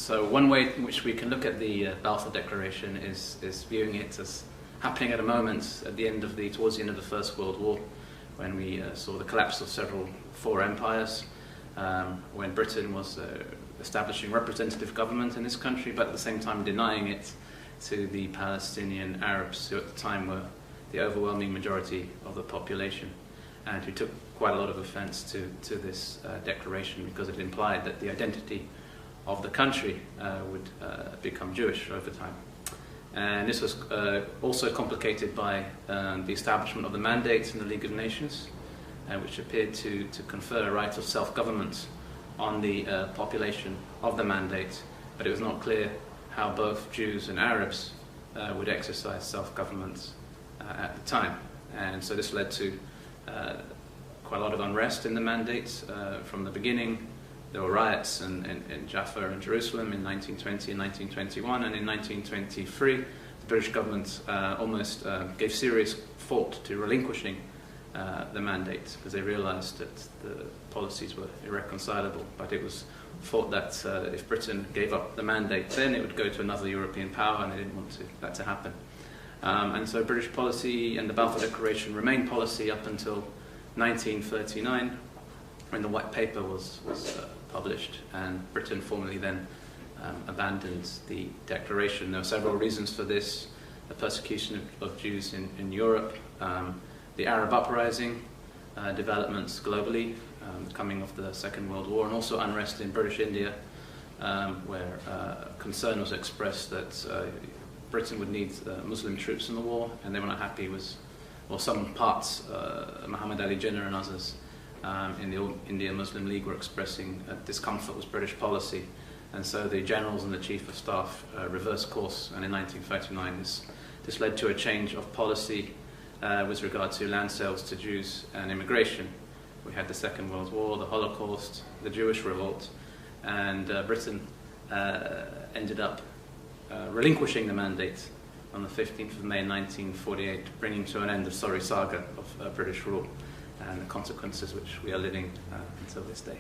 So one way in which we can look at the Balfour Declaration is viewing it as happening at a moment at the end of towards the end of the First World War, when we saw the collapse of four empires, when Britain was establishing representative government in this country, but at the same time denying it to the Palestinian Arabs, who at the time were the overwhelming majority of the population, and who took quite a lot of offence to this declaration, because it implied that the identity of the country would become Jewish over time. And this was also complicated by the establishment of the mandate in the League of Nations, which appeared to confer a right of self-government on the population of the mandate, but it was not clear how both Jews and Arabs would exercise self-government at the time. And so this led to quite a lot of unrest in the mandate from the beginning. There were riots in Jaffa and Jerusalem in 1920 and 1921, and in 1923 the British government almost gave serious thought to relinquishing the mandate, because they realised that the policies were irreconcilable. But it was thought that if Britain gave up the mandate, then it would go to another European power, and they didn't want that to happen. And so British policy and the Balfour Declaration remained policy up until 1939, when the White Paper was published, and Britain formally then abandoned the declaration. There were several reasons for this: the persecution of Jews in Europe, the Arab uprising, developments globally, the coming of the Second World War, and also unrest in British India, where concern was expressed that Britain would need Muslim troops in the war, and they were not happy with, or some parts, Muhammad Ali Jinnah and others in the India Muslim League were expressing discomfort with British policy. And so the generals and the chief of staff reversed course, and in 1939 this led to a change of policy with regard to land sales to Jews and immigration. We had the Second World War, the Holocaust, the Jewish revolt, and Britain ended up relinquishing the mandate on the 15th of May 1948, bringing to an end the sorry saga of British rule and the consequences which we are living until this day.